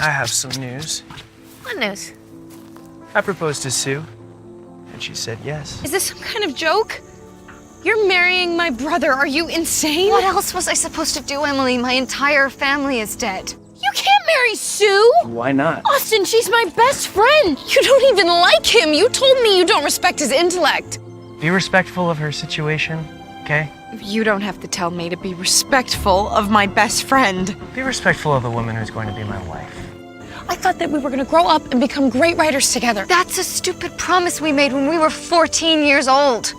I have some news. What news? I proposed to Sue, and she said yes. Is this some kind of joke? You're marrying my brother. Are you insane? What else was I supposed to do, Emily? My entire family is dead. You can't marry Sue! Why not? Austin, she's my best friend. You don't even like him. You told me you don't respect his intellect. Be respectful of her situation, okay? You don't have to tell me to be respectful of my best friend. Be respectful of the woman who's going to be my wife. I thought that we were gonna grow up and become great writers together. That's a stupid promise we made when we were 14 years old.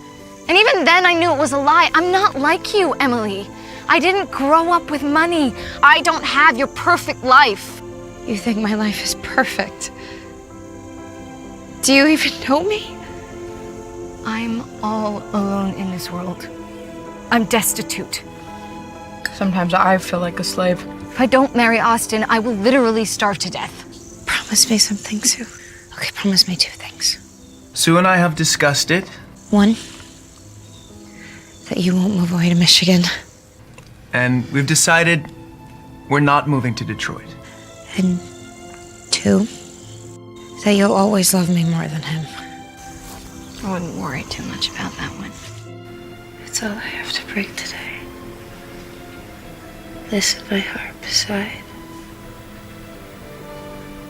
And even then I knew it was a lie. I'm not like you, Emily. I didn't grow up with money. I don't have your perfect life. You think my life is perfect? Do you even know me? I'm all alone in this world. I'm destitute. Sometimes I feel like a slave. If I don't marry Austin, I will literally starve to death. Promise me something, Sue. Okay, promise me 2 things. Sue and I have discussed it. 1, that you won't move away to Michigan. And we've decided we're not moving to Detroit. And 2, that you'll always love me more than him. I wouldn't worry too much about that one. It's all I have to break today. This and my heart beside.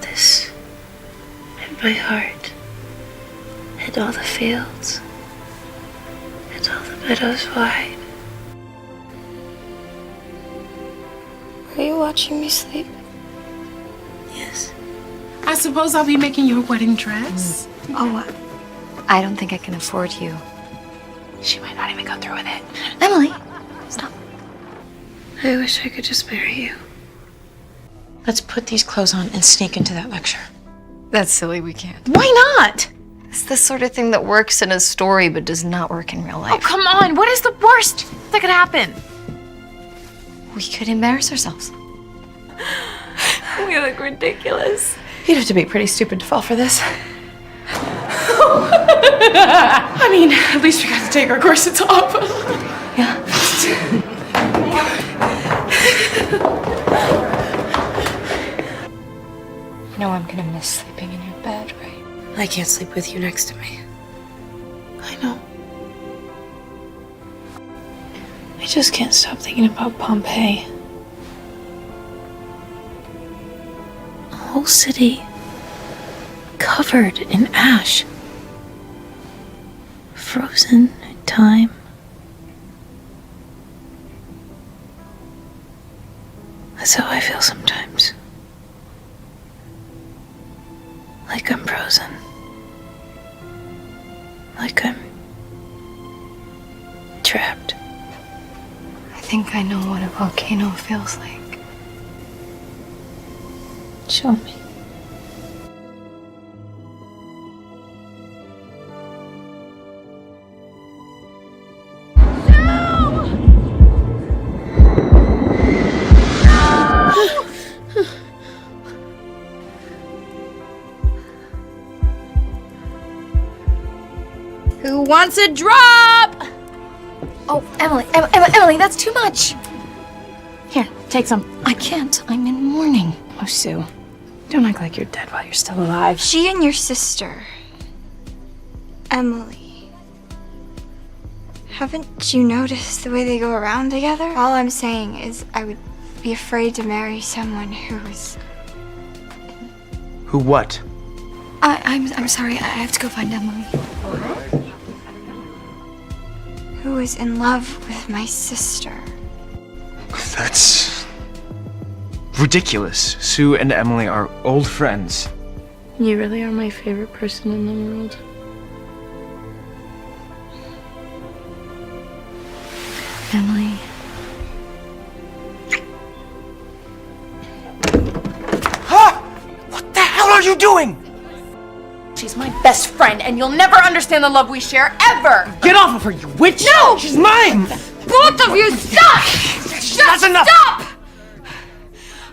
This and my heart. And all the fields. And all the meadows wide. Are you watching me sleep? Yes. I suppose I'll be making your wedding dress. Oh, I don't think I can afford you. She might not even go through with it. Emily, stop. I wish I could just marry you. Let's put these clothes on and sneak into that lecture. That's silly, we can't. Why not? It's the sort of thing that works in a story but does not work in real Oh, life. come on. What is the worst that could happen? We could embarrass ourselves. We look ridiculous. You'd have to be pretty stupid to fall for this. I mean, at least we got to take our corsets off. Yeah. You know I'm gonna miss sleeping in your bed, right? I can't sleep with you next to me. I know. I just can't stop thinking about Pompeii. A whole city covered in ash. Frozen in time. That's how I feel sometimes. Like I'm frozen. Like I'm trapped. I think I know what a volcano feels like. Show me. Who wants a drop? Oh, Emily, that's too much. Here, take some. I can't. I'm in mourning. Oh, Sue, don't act like you're dead while you're still alive. She and your sister, Emily, haven't you noticed the way they go around together? All I'm saying is I would be afraid to marry someone who was... Who what? I'm sorry. I have to go find Emily. who was in love with my sister. That's ridiculous. Sue and Emily are old friends. You really are my favorite person in the world. Emily. Huh? What the hell are you doing? She's my best friend, and you'll never understand the love we share, ever! Get off of her, you witch! No! She's mine! Both of you, stop! That's enough! Stop!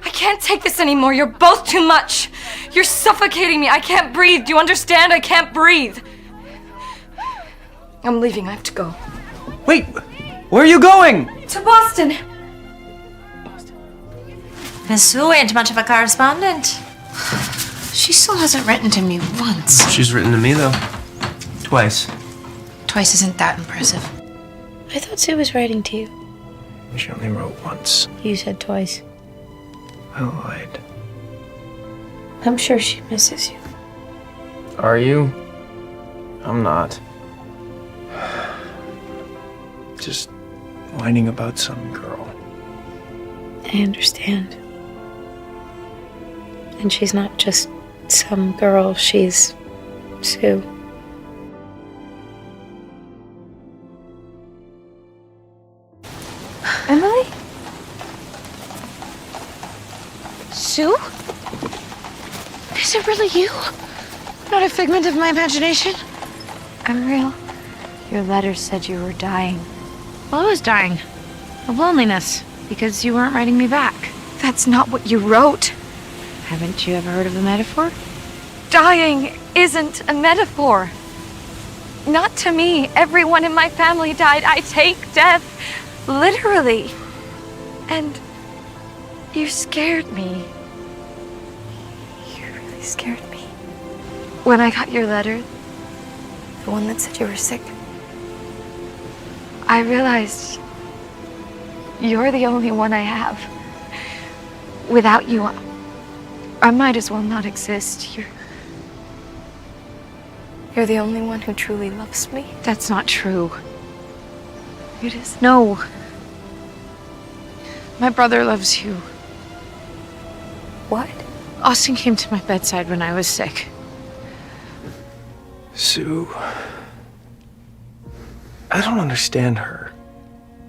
I can't take this anymore. You're both too much. You're suffocating me. I can't breathe. Do you understand? I can't breathe. I'm leaving. I have to go. Wait, where are you going? To Boston. Miss Sue ain't much of a correspondent. She still hasn't written to me once. She's written to me, though. Twice. Twice isn't that impressive. I thought Sue was writing to you. She only wrote once. You said twice. I lied. I'm sure she misses you. Are you? I'm not. Just whining about some girl. I understand. And she's not just some girl, she's Sue. Emily? Sue? Is it really you? Not a figment of my imagination? I'm real. Your letter said you were dying. Well, I was dying of loneliness because you weren't writing me back. That's not what you wrote. Haven't you ever heard of the metaphor? Dying isn't a metaphor. Not to me. Everyone in my family died. I take death literally. And you scared me. You really scared me. When I got your letter, the one that said you were sick, I realized you're the only one I have. Without you, I might as well not exist. You're the only one who truly loves me. That's not true. It is. No. My brother loves you. What? Austin came to my bedside when I was sick. Sue. I don't understand her.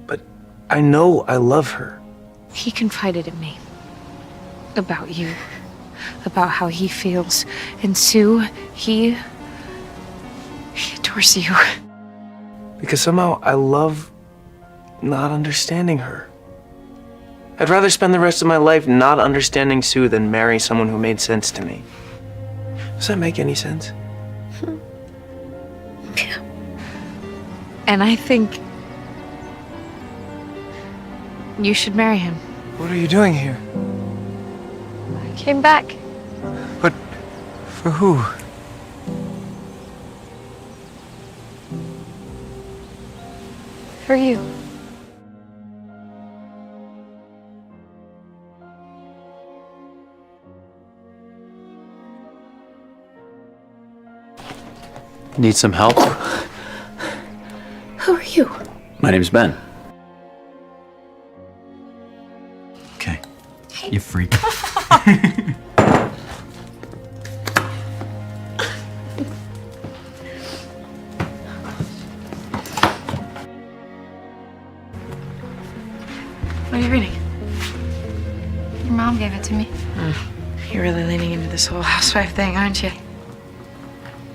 But I know I love her. He confided in me about you, about how he feels. And Sue, he adores you. Because somehow I love not understanding her. I'd rather spend the rest of my life not understanding Sue than marry someone who made sense to me. Does that make any sense? Yeah. And I think you should marry him. What are you doing here? I came back. But for who? For you. Need some help? Who are you? My name's Ben. Okay. You freak. What are you reading? Your mom gave it to me. You're really leaning into this whole housewife thing, aren't you?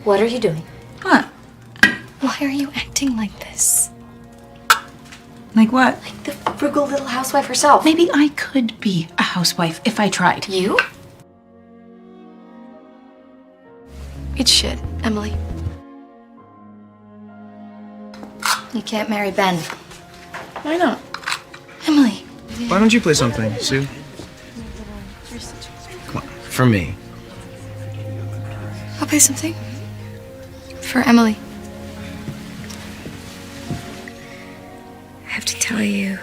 What are you doing? What? Why are you acting like this? Like what? Like the frugal little housewife herself. Maybe I could be a housewife if I tried. You? Eat shit, Emily. You can't marry Ben. Why not? Emily. Why don't you play something, Sue? Come on, for me. I'll play something. For Emily. I have to tell you,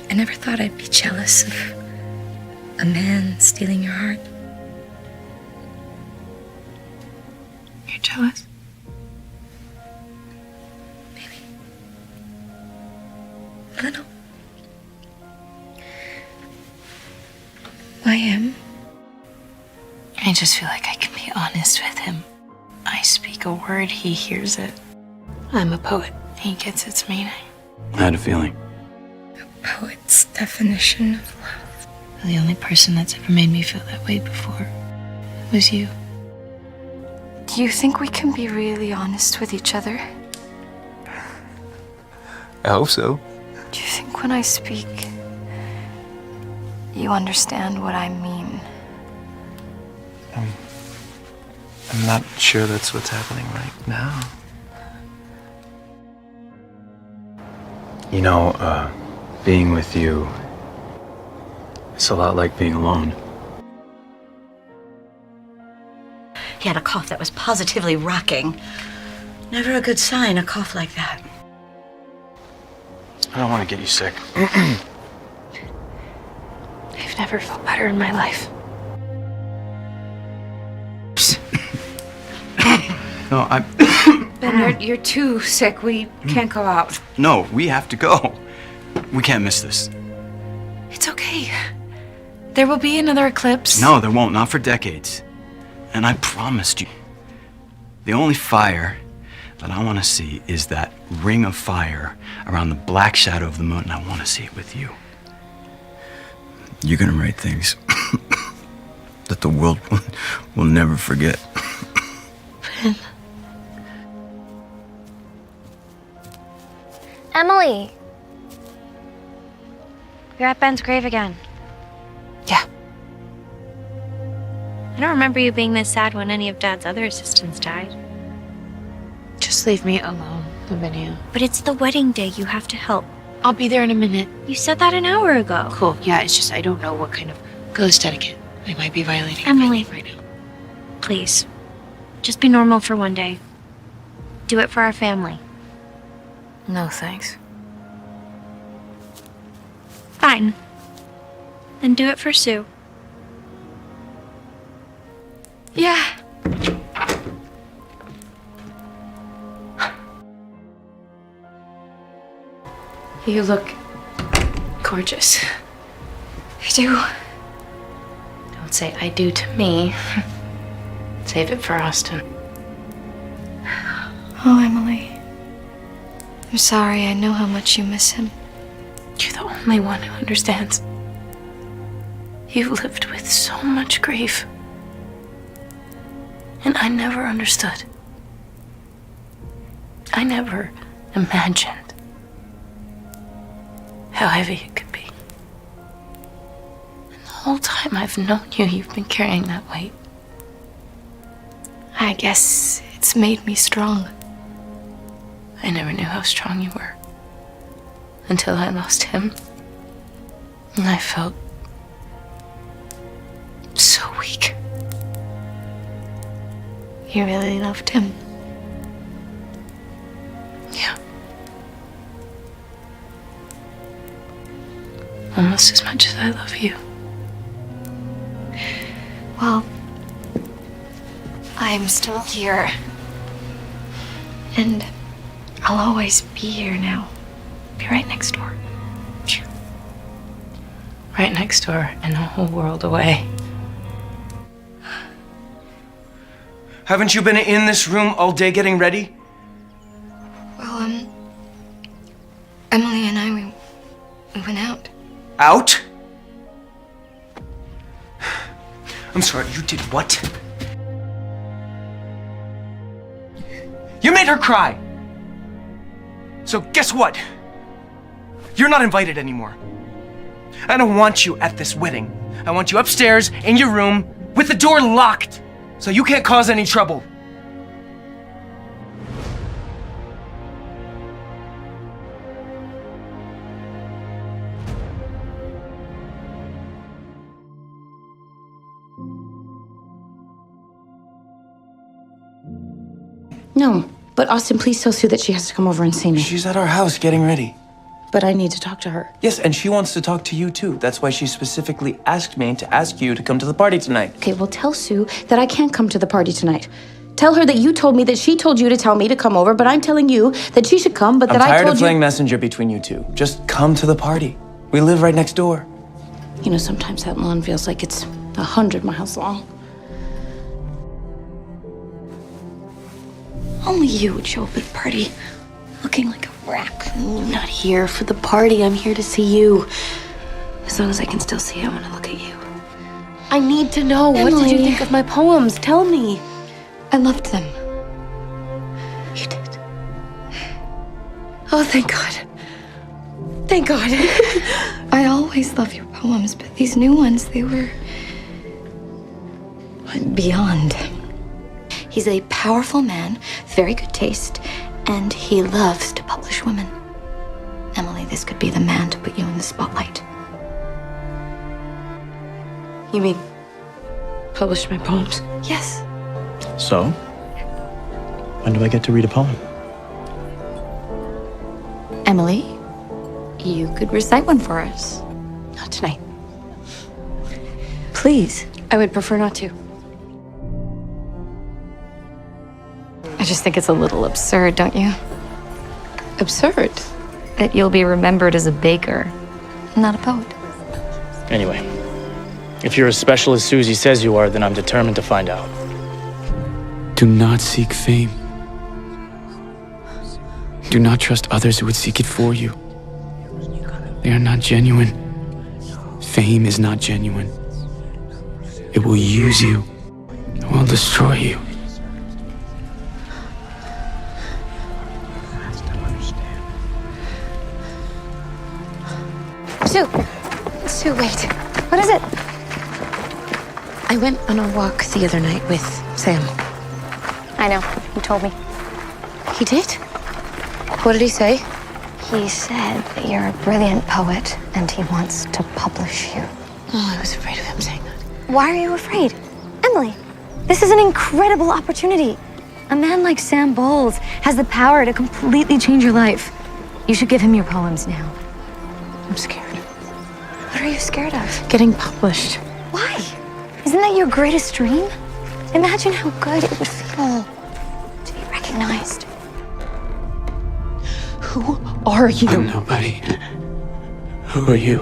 I never thought I'd be jealous of a man stealing your heart. You're jealous? A little. I am. I just feel like I can be honest with him. I speak a word, he hears it. I'm a poet. He gets its meaning. I had a feeling. Poet's definition of love. The only person that's ever made me feel that way before was you. Do you think we can be really honest with each other? I hope so. Do you think when I speak, you understand what I mean? I'm not sure that's what's happening right now. You know, being with you, it's a lot like being alone. He had a cough that was positively rocking. Never a good sign, a cough like that. I don't want to get you sick. I've never felt better in my life. No, Ben, you're too sick. We can't go out. No, we have to go. We can't miss this. It's okay. There will be another eclipse. No, there won't. Not for decades. And I promised you. The only fire that I want to see is that ring of fire around the black shadow of the moon, and I want to see it with you. You're going to write things that the world will never forget. Emily! You're at Ben's grave again. Yeah. I don't remember you being this sad when any of Dad's other assistants died. Just leave me alone, Lavinia. But it's the wedding day. You have to help. I'll be there in a minute. You said that an hour ago. Cool. Yeah, it's just I don't know what kind of ghost etiquette I might be violating Emily. right now. Please. Just be normal for one day. Do it for our family. No, thanks. Fine. Then do it for Sue. Yeah. You look gorgeous. I do. Don't say I do to me. Save it for Austin. Oh, Emily. I'm sorry. I know how much you miss him. You're the only one who understands. You've lived with so much grief. And I never understood. I never imagined how heavy it could be. And the whole time I've known you, you've been carrying that weight. I guess it's made me strong. I never knew how strong you were. Until I lost him. And I felt so weak. You really loved him. Yeah. Almost as much as I love you. Well, I'm still here. And I'll always be here now. Be right next door. Right next door and a whole world away. Haven't you been in this room all day getting ready? Well, Emily and I, we went out. Out? I'm sorry, you did what? You made her cry! So guess what? You're not invited anymore. I don't want you at this wedding. I want you upstairs in your room with the door locked so you can't cause any trouble. No, but Austin, please tell Sue that she has to come over and see me. She's at our house getting ready. But I need to talk to her. Yes, and she wants to talk to you too. That's why she specifically asked me to ask you to come to the party tonight. Okay, well, tell Sue that I can't come to the party tonight. Tell her that you told me that she told you to tell me to come over, but I'm telling you that she should come, but I'm that I tired told of playing messenger between you two. Just come to the party. We live right next door. You know, sometimes that lawn feels like it's 100 miles long. Only you would show up at a party looking like a raccoon. I'm not here for the party. I'm here to see you. As long as I can still see, I want to look at you. I need to know. What did you think of my poems? Tell me. I loved them. You did. Oh, thank God. Thank God. I always love your poems, but these new ones, they were beyond. He's a powerful man, very good taste, and he loves to publish women. Emily, this could be the man to put you in the spotlight. You mean publish my poems? Yes. So, when do I get to read a poem? Emily, you could recite one for us. Not tonight. Please. I would prefer not to. I just think it's a little absurd, don't you? Absurd. That you'll be remembered as a baker, not a poet. Anyway, if you're as special as Susie says you are, then I'm determined to find out. Do not seek fame. Do not trust others who would seek it for you. They are not genuine. Fame is not genuine. It will use you. It will destroy you. Sue, wait. What is it? I went on a walk the other night with Sam. I know, you told me. He did? What did he say? He said that you're a brilliant poet and he wants to publish you. Oh, I was afraid of him saying that. Why are you afraid? Emily, this is an incredible opportunity. A man like Sam Bowles has the power to completely change your life. You should give him your poems now. I'm scared. What are you scared of? Getting published. Why? Isn't that your greatest dream? Imagine how good it would feel to be recognized. Who are you? I'm nobody. Who are you?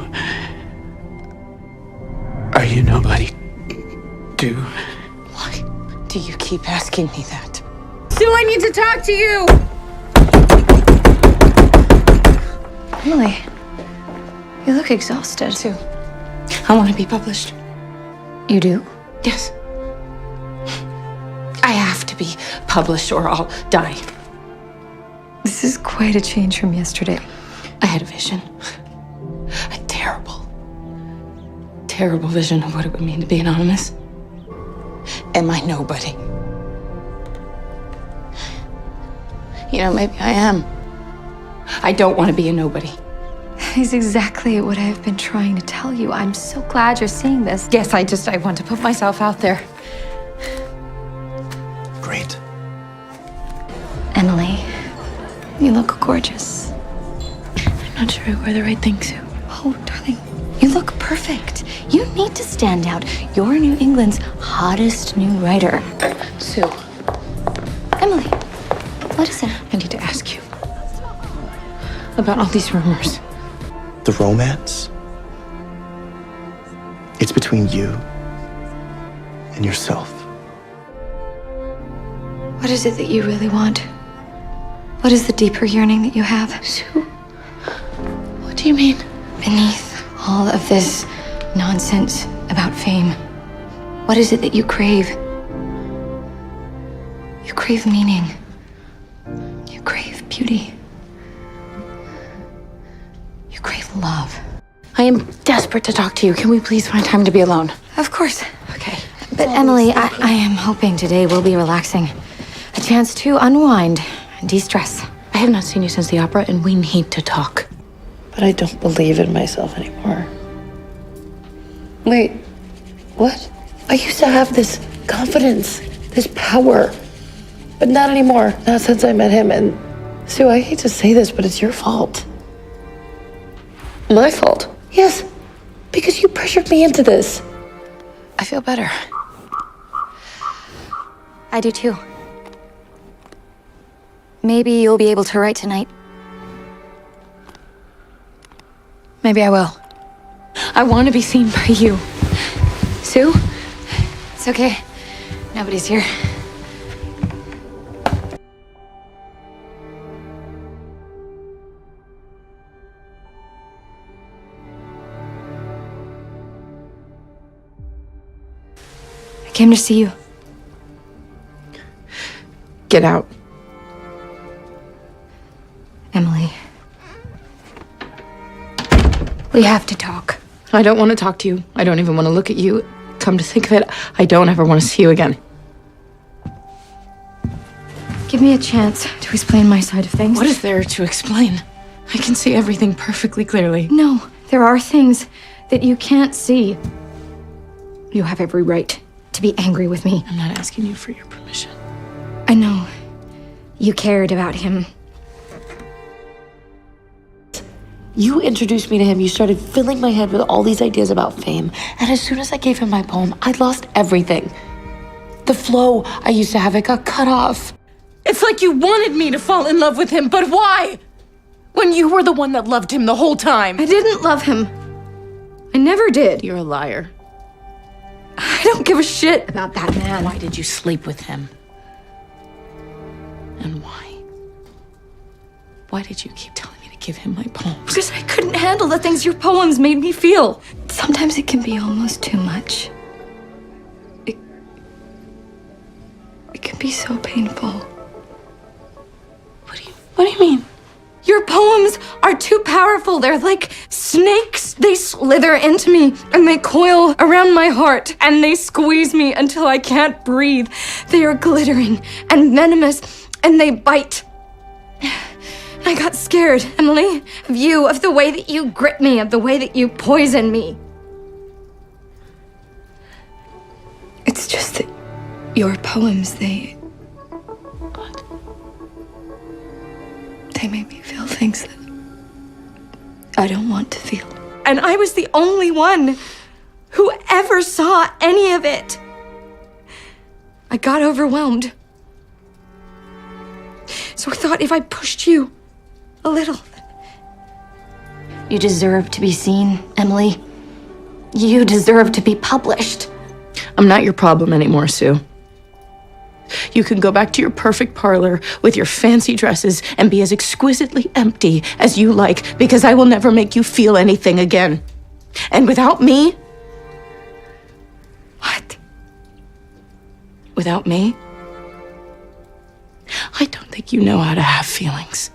Are you nobody? Why do you keep asking me that? Sue, I need to talk to you! Emily, you look exhausted. Sue, I want to be published. You do? Yes. I have to be published or I'll die. This is quite a change from yesterday. I had a vision. A terrible, terrible vision of what it would mean to be anonymous. Am I nobody? You know, maybe I am. I don't want to be a nobody. That is exactly what I've been trying to tell you. I'm so glad you're seeing this. Yes, I want to put myself out there. Great. Emily, you look gorgeous. I'm not sure I wear the right thing, Sue. Oh, darling, you look perfect. You need to stand out. You're New England's hottest new writer. Sue, Emily, what is it? I need to ask you about all these rumors. The romance? It's between you and yourself. What is it that you really want? What is the deeper yearning that you have? Sue, what do you mean? Beneath all of this nonsense about fame, what is it that you crave? You crave meaning. You crave beauty. You crave love. I am desperate to talk to you. Can we please find time to be alone? Of course. Okay. But Emily, I am hoping today will be relaxing. A chance to unwind and de-stress. I have not seen you since the opera, and we need to talk. But I don't believe in myself anymore. Wait, what? I used to have this confidence, this power. But not anymore. Not since I met him. And Sue, I hate to say this, but it's your fault. My fault? Yes. Because you pressured me into this. I feel better. I do too. Maybe you'll be able to write tonight. Maybe I will. I want to be seen by you. Sue? It's okay. Nobody's here. I came to see you. Get out. Emily. We have to talk. I don't want to talk to you. I don't even want to look at you. Come to think of it, I don't ever want to see you again. Give me a chance to explain my side of things. What is there to explain? I can see everything perfectly clearly. No, there are things that you can't see. You have every right to be angry with me. I'm not asking you for your permission. I know. You cared about him. You introduced me to him. You started filling my head with all these ideas about fame. And as soon as I gave him my poem, I lost everything. The flow I used to have, it got cut off. It's like you wanted me to fall in love with him, but why? When you were the one that loved him the whole time. I didn't love him. I never did. You're a liar. I don't give a shit about that man. Why did you sleep with him? And why? Why did you keep telling me to give him my poems? Because I couldn't handle the things your poems made me feel. Sometimes it can be almost too much. It can be so painful. What do you mean? Your poems are too powerful. They're like snakes. They slither into me and they coil around my heart and they squeeze me until I can't breathe. They are glittering and venomous and they bite. I got scared, Emily, of you, of the way that you grip me, of the way that you poison me. It's just that your poems, they make me feel things that I don't want to feel. And I was the only one who ever saw any of it. I got overwhelmed. So I thought if I pushed you a little. You deserve to be seen, Emily. You deserve to be published. I'm not your problem anymore, Sue. You can go back to your perfect parlor with your fancy dresses and be as exquisitely empty as you like, because I will never make you feel anything again. And without me... What? Without me? I don't think you know how to have feelings.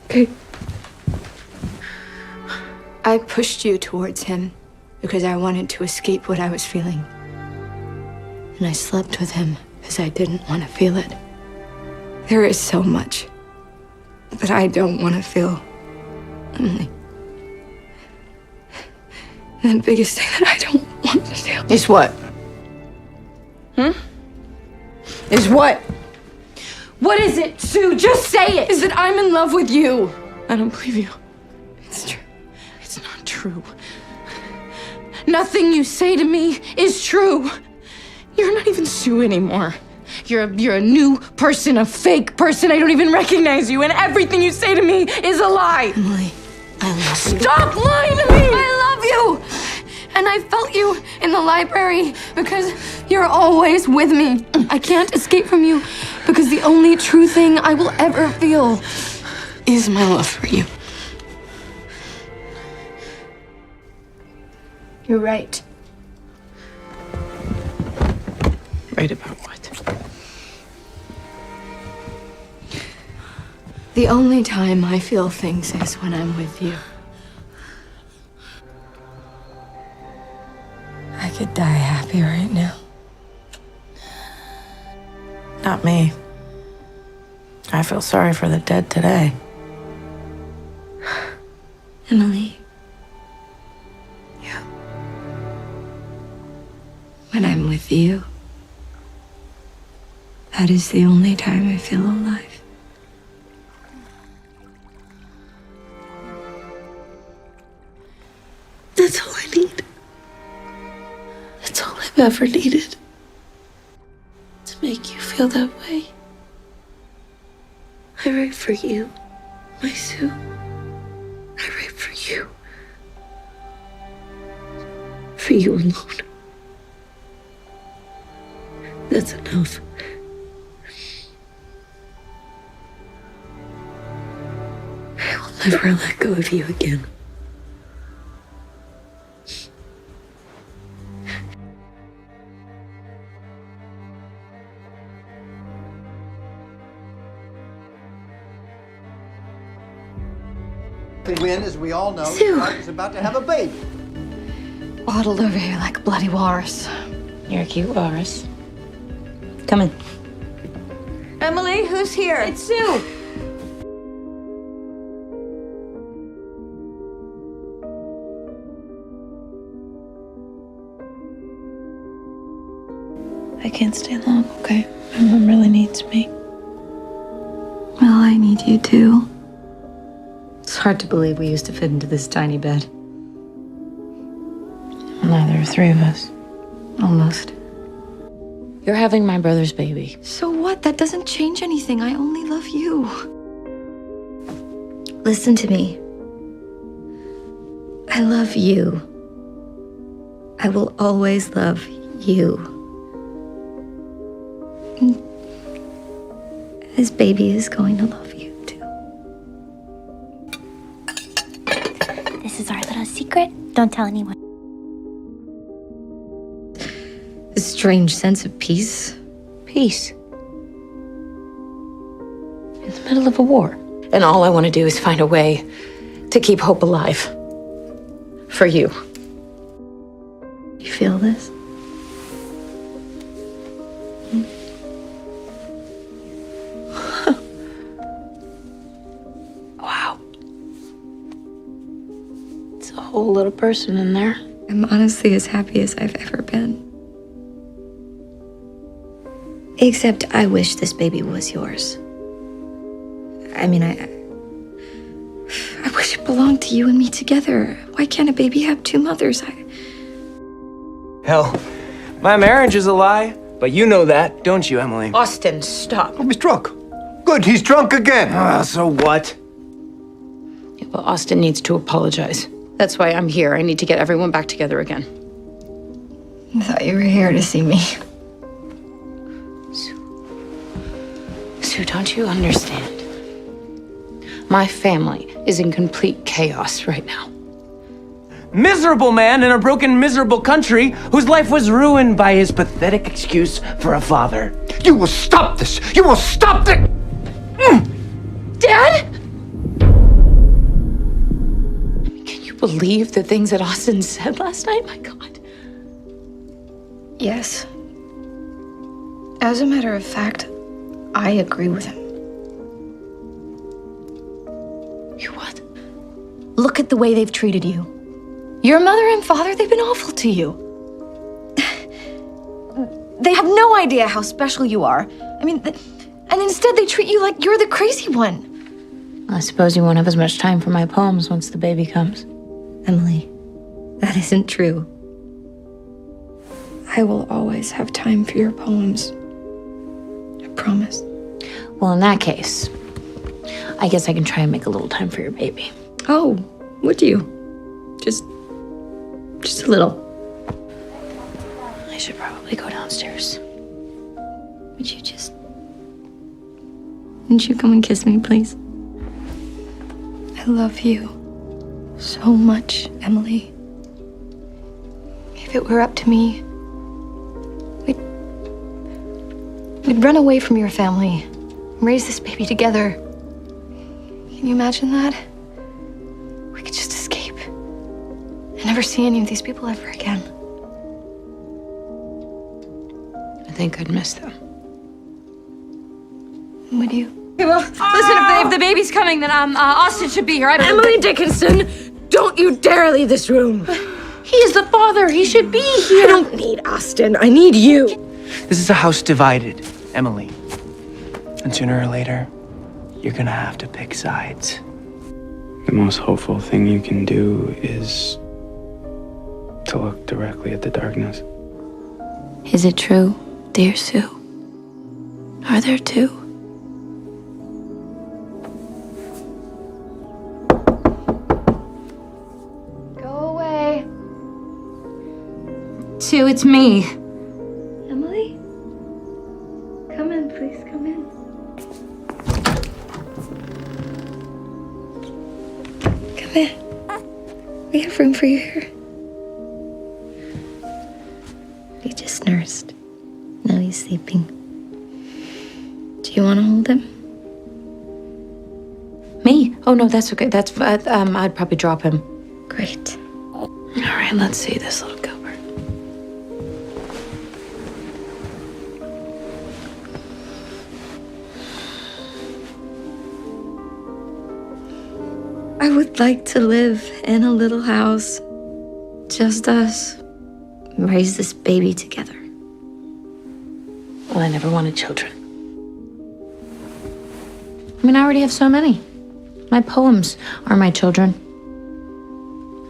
Okay. I pushed you towards him because I wanted to escape what I was feeling. And I slept with him because I didn't want to feel it. There is so much that I don't want to feel. Emily. The biggest thing that I don't want to feel is what? Is what? What is it, Sue? Just say it! Is that I'm in love with you. I don't believe you. It's true. It's not true. Nothing you say to me is true. You're not even Sue anymore. You're a new person, a fake person. I don't even recognize you, and everything you say to me is a lie. Emily, I love you. Stop lying to me! I love you! And I felt you in the library because you're always with me. I can't escape from you because the only true thing I will ever feel is my love for you. You're right. Right about what? The only time I feel things is when I'm with you. I could die happy right now. Not me. I feel sorry for the dead today. Emily. Yeah. When I'm with you, that is the only time I feel alive. That's all I need. That's all I've ever needed. To make you feel that way. I write for you, my Sue. I write for you. For you alone. That's enough. I will never let go of you again. When, as we all know, Sue. Clark is about to have a baby. Waddled over here like a bloody walrus. You're a cute walrus. Come in. Emily, who's here? It's Sue. I can't stay long, okay? My mom really needs me. Well, I need you too. It's hard to believe we used to fit into this tiny bed. Well, now there are three of us. Almost. You're having my brother's baby. So what? That doesn't change anything. I only love you. Listen to me. I love you. I will always love you. And this baby is going to love you too. This is our little secret. Don't tell anyone. A strange sense of peace. Peace. In the middle of a war. And all I want to do is find a way to keep hope alive. For you. You feel this? Wow. It's a whole little person in there. I'm honestly as happy as I've ever been. Except I wish this baby was yours. I mean, I wish it belonged to you and me together. Why can't a baby have two mothers? Hell, my marriage is a lie, but you know that, don't you, Emily? Austin, stop. Oh, he's drunk. Good, he's drunk again. So what? Yeah, well, Austin needs to apologize. That's why I'm here. I need to get everyone back together again. I thought you were here to see me. Sue, don't you understand? My family is in complete chaos right now. Miserable man in a broken, miserable country whose life was ruined by his pathetic excuse for a father. You will stop this! You will stop this! Dad? Can you believe the things that Austin said last night? My God. Yes. As a matter of fact, I agree with him. You what? Look at the way they've treated you. Your mother and father, they've been awful to you. They have no idea how special you are. I mean, and instead they treat you like you're the crazy one. I suppose you won't have as much time for my poems once the baby comes. Emily, that isn't true. I will always have time for your poems. I promise. Well, in that case, I guess I can try and make a little time for your baby. Oh, would you? Just a little. I should probably go downstairs. Would you come and kiss me, please? I love you so much, Emily. If it were up to me, we'd run away from your family and raise this baby together. Can you imagine that? We could just escape and never see any of these people ever again. I think I'd miss them. Would you? Okay, well, listen, if the baby's coming, then Austin should be here. Emily Dickinson, don't you dare leave this room. He's the father. He should be here. I don't need Austin. I need you. This is a house divided, Emily. And sooner or later, you're gonna have to pick sides. The most hopeful thing you can do is to look directly at the darkness. Is it true, dear Sue? Are there two? Go away. Sue, it's me. Emily? Come in, please, come in. Come in. We have room for you here. He just nursed. Now he's sleeping. Do you want to hold him? Me? Oh, no, that's okay. I'd probably drop him. Great. All right, let's see this little cupboard. I would like to live in a little house. Just us. Raise this baby together. Well, I never wanted children. I mean, I already have so many. My poems are my children.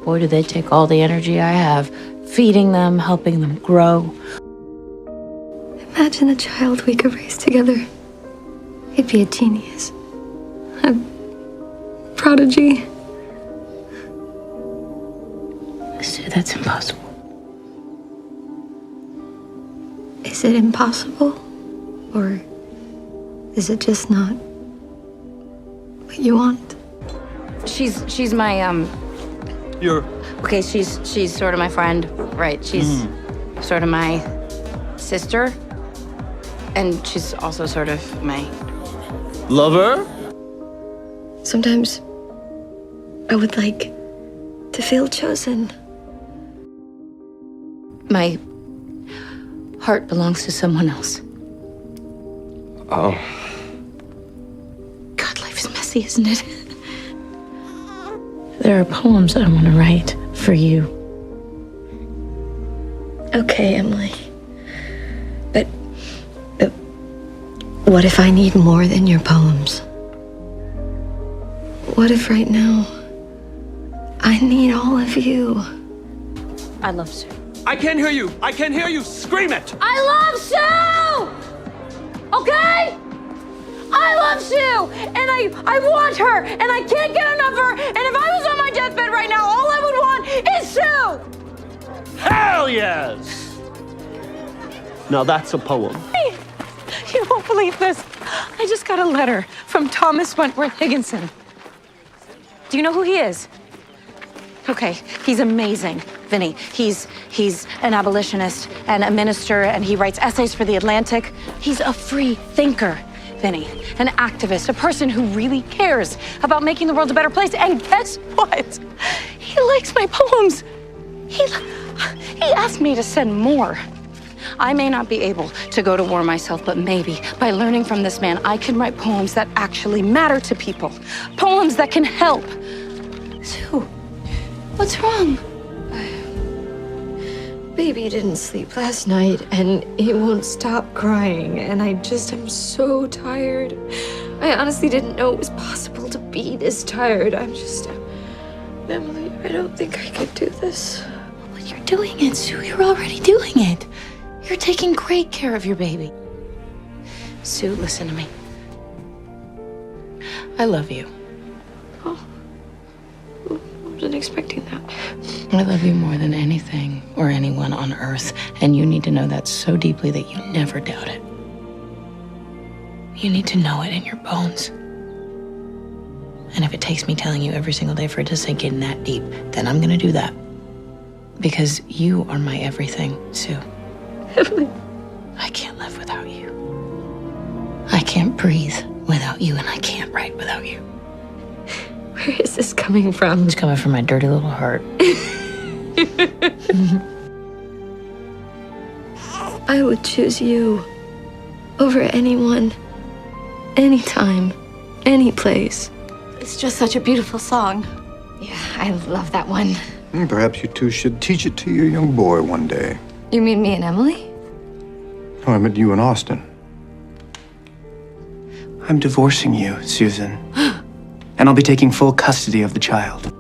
Boy, do they take all the energy I have, feeding them, helping them grow. Imagine a child we could raise together. He'd be a genius. A prodigy. Sue, that's impossible. Is it impossible? Or is it just not what you want? She's my, You're... okay, she's sort of my friend, right? She's sort of my sister. And she's also sort of my... Lover? Sometimes I would like to feel chosen. My heart belongs to someone else. Oh. God, life is messy, isn't it? There are poems I want to write for you. Okay, Emily. But what if I need more than your poems? What if right now I need all of you? I love Sue. I can't hear you. I can't hear you. Scream it. I love Sue! Okay? I love Sue! And I want her! And I can't get enough of her! And if I was on my deathbed right now, all I would want is Sue! Hell yes. Now that's a poem. You won't believe this. I just got a letter from Thomas Wentworth Higginson. Do you know who he is? Okay, he's amazing, Vinny. He's an abolitionist and a minister, and he writes essays for The Atlantic. He's a free thinker, Vinny. An activist, a person who really cares about making the world a better place. And guess what? He likes my poems. He asked me to send more. I may not be able to go to war myself, but maybe by learning from this man, I can write poems that actually matter to people. Poems that can help. Sue, what's wrong? Baby didn't sleep last night, and he won't stop crying, and I just am so tired. I honestly didn't know it was possible to be this tired. Emily, I don't think I could do this. Well, you're doing it, Sue. You're already doing it. You're taking great care of your baby. Sue, listen to me. I love you. Oh, I wasn't expecting that. I love you more than anything or anyone on earth, and you need to know that so deeply that you never doubt it. You need to know it in your bones. And if it takes me telling you every single day for it to sink in that deep, then I'm gonna do that. Because you are my everything, Sue. I can't live without you. I can't breathe without you, and I can't write without you. Where is this coming from? It's coming from my dirty little heart. I would choose you over anyone, anytime, any place. It's just such a beautiful song. Yeah, I love that one. Perhaps you two should teach it to your young boy one day. You mean me and Emily? No, I meant you and Austin. I'm divorcing you, Susan. And I'll be taking full custody of the child.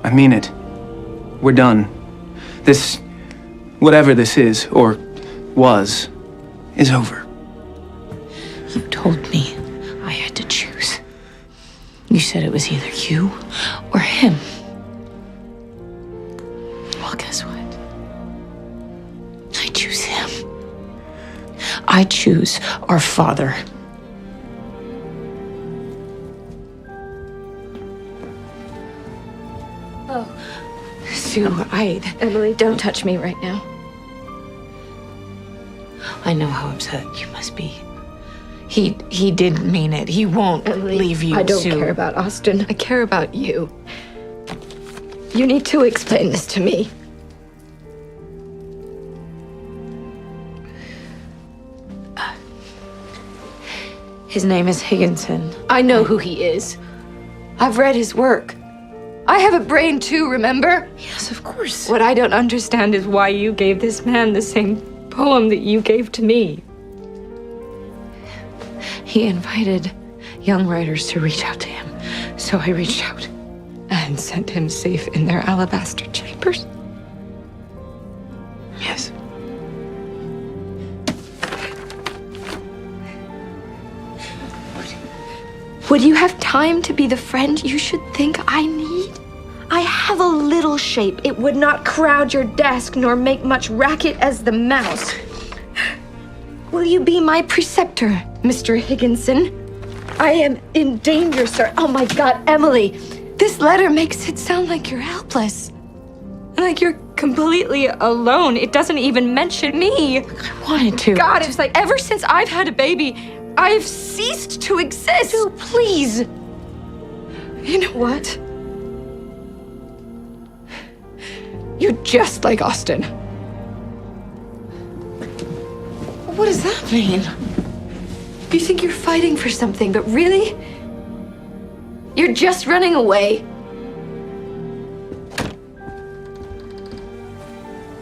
I mean it. We're done. This, whatever this is, or was, is over. You told me I had to choose. You said it was either you or him. Well, guess what? I choose him. I choose our father. Oh. Sue, Emily, don't touch me right now. I know how upset you must be. He didn't mean it. He won't leave you, I don't Sue. care about Austin. I care about you. You need to explain this to me. His name is Higginson. I know who he is. I've read his work. I have a brain too, remember? Yes, of course. What I don't understand is why you gave this man the same poem that you gave to me. He invited young writers to reach out to him. So I reached out and sent him safe in their alabaster chambers. Yes. Would you have time to be the friend you should think I need? I have a little shape. It would not crowd your desk nor make much racket as the mouse. Will you be my preceptor, Mr. Higginson? I am in danger, sir. Oh my God, Emily. This letter makes it sound like you're helpless. Like you're completely alone. It doesn't even mention me. I wanted to. God, it's like ever since I've had a baby, I've ceased to exist. Sue, please. You know what? You're just like Austin. What does that mean? You think you're fighting for something, but really? You're just running away.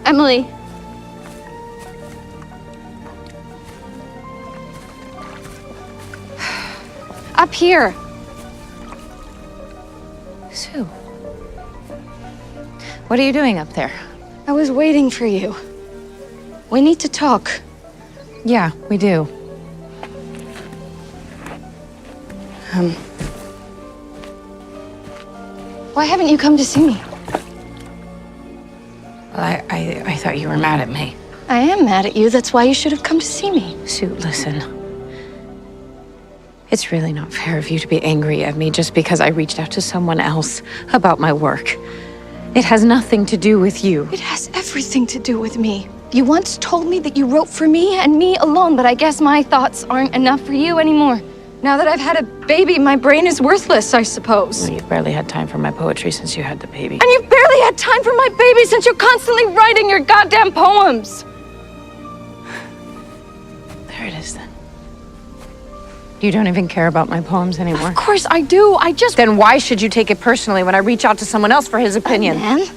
Emily. Up here. Sue. What are you doing up there? I was waiting for you. We need to talk. Yeah, we do. Why haven't you come to see me? Well, I thought you were mad at me. I am mad at you. That's why you should have come to see me. Sue, listen. It's really not fair of you to be angry at me just because I reached out to someone else about my work. It has nothing to do with you. It has everything to do with me. You once told me that you wrote for me and me alone, but I guess my thoughts aren't enough for you anymore. Now that I've had a baby, my brain is worthless, I suppose. Well, you've barely had time for my poetry since you had the baby. And you've barely had time for my baby since you're constantly writing your goddamn poems. There it is then. You don't even care about my poems anymore. Of course I do. Then why should you take it personally when I reach out to someone else for his opinion? A man?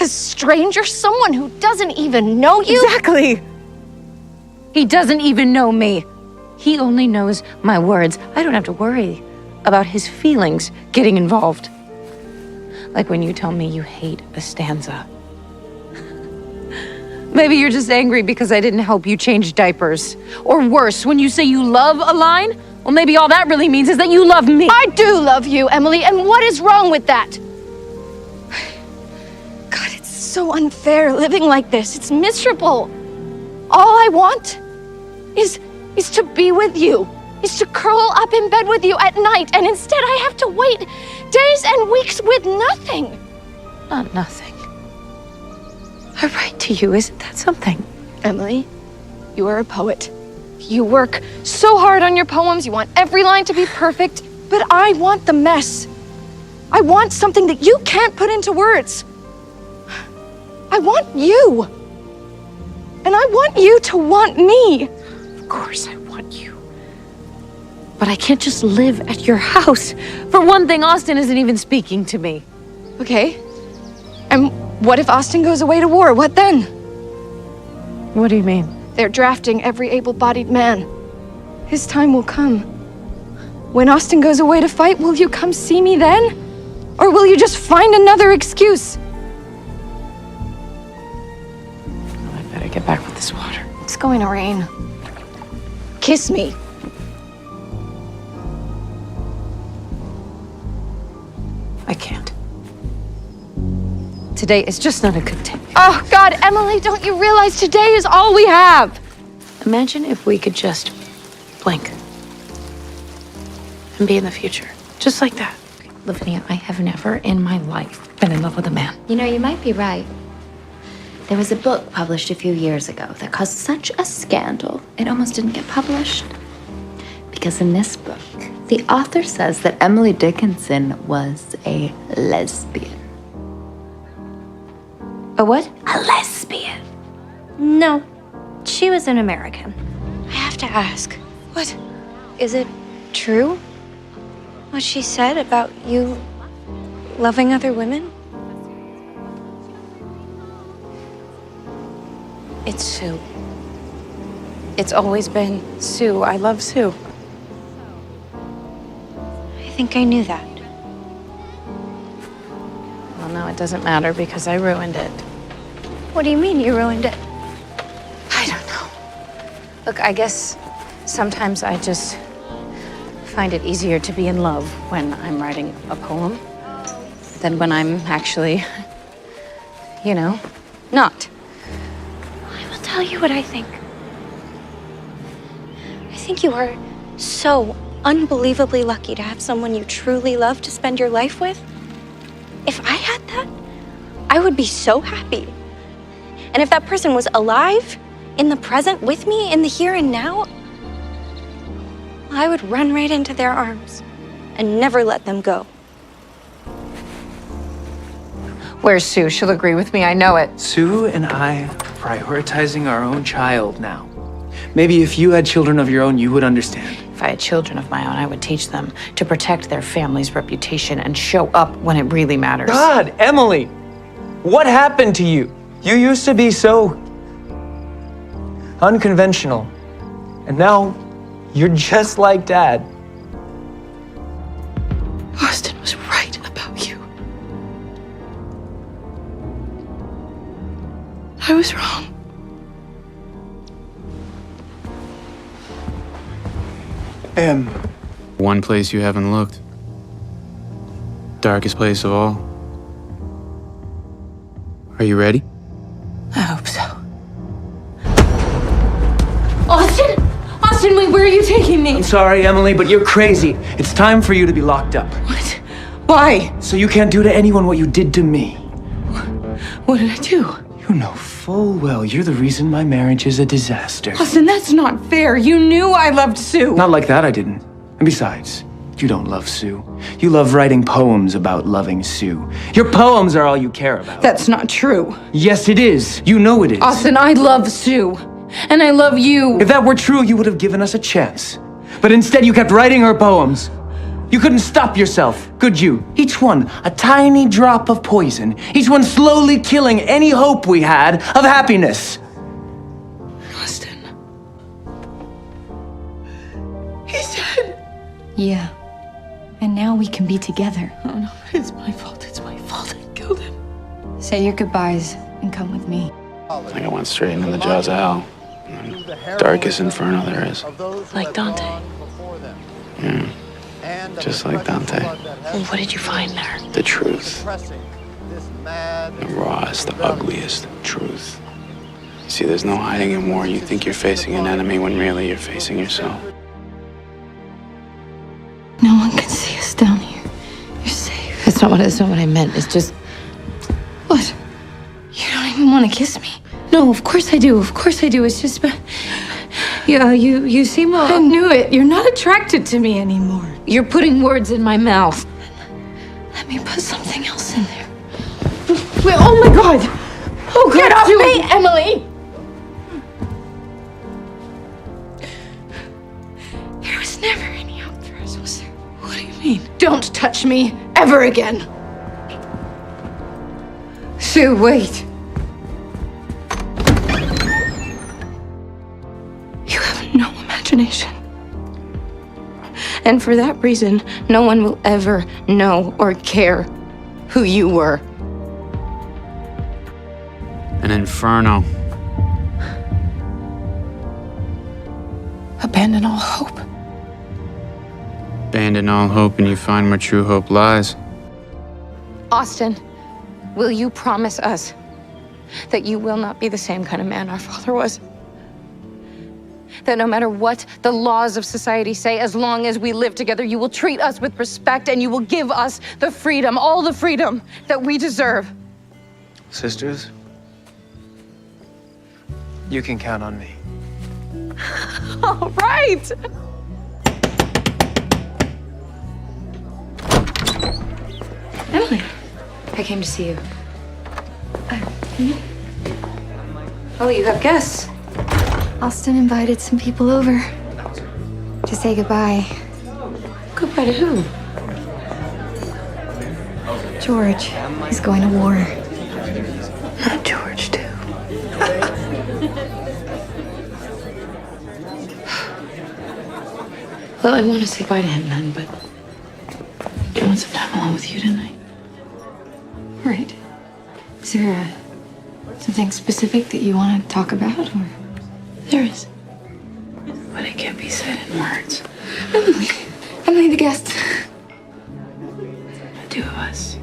A stranger? Someone who doesn't even know you? Exactly. He doesn't even know me. He only knows my words. I don't have to worry about his feelings getting involved. Like when you tell me you hate a stanza. Maybe you're just angry because I didn't help you change diapers. Or worse, when you say you love a line, well, maybe all that really means is that you love me. I do love you, Emily, and what is wrong with that? God, it's so unfair living like this. It's miserable. All I want is to be with you, is to curl up in bed with you at night, and instead I have to wait days and weeks with nothing. Not nothing. I write to you, isn't that something? Emily, you are a poet. You work so hard on your poems, you want every line to be perfect, but I want the mess. I want something that you can't put into words. I want you. And I want you to want me. Of course I want you. But I can't just live at your house. For one thing, Austin isn't even speaking to me. Okay. And what if Austin goes away to war? What then? What do you mean? They're drafting every able-bodied man. His time will come. When Austin goes away to fight, will you come see me then? Or will you just find another excuse? Well, I better get back with this water. It's going to rain. Kiss me. I can't. Today is just not a good day. Oh, God, Emily, don't you realize today is all we have? Imagine if we could just blink and be in the future. Just like that. Lavinia, I have never in my life been in love with a man. You know, you might be right. There was a book published a few years ago that caused such a scandal, it almost didn't get published. Because in this book, the author says that Emily Dickinson was a lesbian. A what? A lesbian. No, she was an American. I have to ask. What? Is it true? What she said about you loving other women? It's Sue. It's always been Sue. I love Sue. think I knew that. Well, no, it doesn't matter because I ruined it. What do you mean you ruined it? I don't know. Look, I guess sometimes I just find it easier to be in love when I'm writing a poem than when I'm actually, you know, not. I will tell you what I think. I think you are so unbelievably lucky to have someone you truly love to spend your life with. If I had that, I would be so happy. And if that person was alive, in the present, with me, in the here and now, I would run right into their arms and never let them go. Where's Sue? She'll agree with me, I know it. Sue and I are prioritizing our own child now. Maybe if you had children of your own, you would understand. If I had children of my own, I would teach them to protect their family's reputation and show up when it really matters. God, Emily, what happened to you? You used to be so unconventional, and now you're just like Dad. Austin was right about you. I was wrong. One place you haven't looked. Darkest place of all. Are you ready? I hope so. Austin! Austin, wait, where are you taking me? I'm sorry, Emily, but you're crazy. It's time for you to be locked up. What? Why? So you can't do to anyone what you did to me. What did I do? You know full well you're the reason my marriage is a disaster. Austin, that's not fair. You knew I loved Sue. Not like that, I didn't. And besides, you don't love Sue. You love writing poems about loving Sue. Your poems are all you care about. That's not true. Yes, it is. You know it is. Austin, I love Sue. And I love you. If that were true, you would have given us a chance. But instead, you kept writing her poems. You couldn't stop yourself, could you? Each one a tiny drop of poison. Each one slowly killing any hope we had of happiness. Austin. He's dead. Yeah. And now we can be together. Oh no, it's my fault. It's my fault. I killed him. Say your goodbyes and come with me. Like I went straight into the jaws of hell. Darkest inferno there is. Like Dante. Yeah. Just like Dante. And what did you find there? The truth. The rawest, the ugliest truth. See, there's no hiding in war. You think you're facing an enemy when really you're facing yourself. No one can see us down here. You're safe. That's not what I meant. It's just. What? You don't even want to kiss me? No, of course I do. Of course I do. It's just. Yeah, you seem I knew it. You're not attracted to me anymore. You're putting words in my mouth. Let me put something else in there. Wait, oh my God! Oh, Get off me, Emily! There was never any hope for us, was there? What do you mean? Don't touch me ever again. Sue, wait. You have no imagination. And for that reason, no one will ever know or care who you were. An inferno. Abandon all hope. Abandon all hope and you find where true hope lies. Austin, will you promise us that you will not be the same kind of man our father was? That no matter what the laws of society say, as long as we live together, you will treat us with respect and you will give us the freedom, all the freedom that we deserve. Sisters, you can count on me. All right. Emily, I came to see you. Oh, you have guests. Austin invited some people over to say goodbye. Goodbye to who? George, he's going to war. Not George, too. Well, I want to say bye to him then, but come along with you tonight. Right. Is there something specific that you want to talk about? Or? There is. But it can't be said in words. Emily, the guest. The two of us.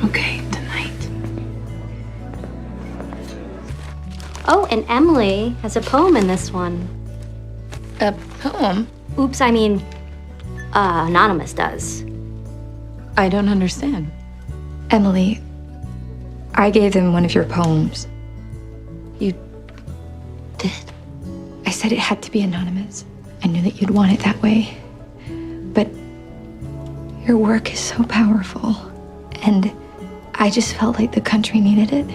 Okay, tonight. Oh, and Emily has a poem in this one. A poem? Oops, I mean, Anonymous does. I don't understand. Emily, I gave them one of your poems. You did? I said it had to be anonymous. I knew that you'd want it that way. But your work is so powerful, and I just felt like the country needed it.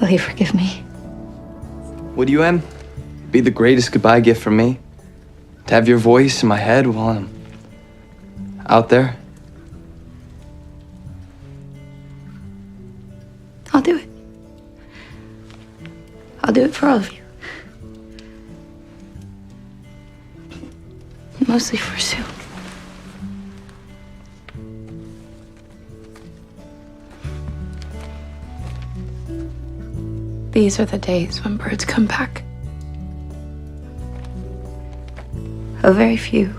Will you forgive me? Would you, Em? Be the greatest goodbye gift for me? To have your voice in my head while I'm out there? I'll do it. I'll do it for all of you. Mostly for Sue. These are the days when birds come back. A very few.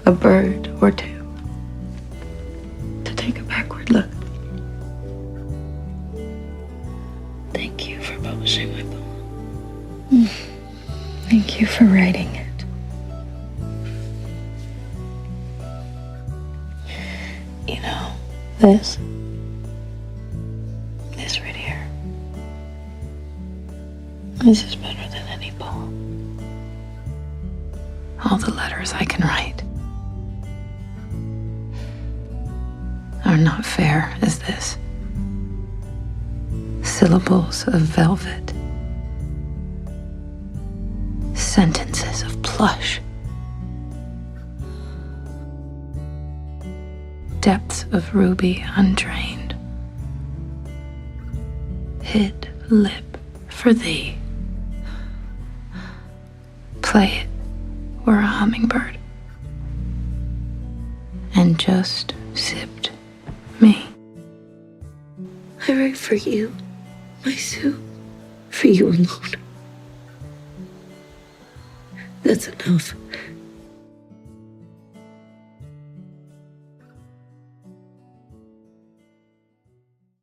A bird or two. To take a backward look. Thank you for publishing my poem. Thank you for writing it. You know, this right here. This is better than any poem. All the letters I can write are not fair as this. Syllables of velvet. Sentences of plush. Depths of ruby undrained. Hid lip for thee. Play it were a hummingbird. And just sipped me. I write for you, my Sue, for you alone. That's enough.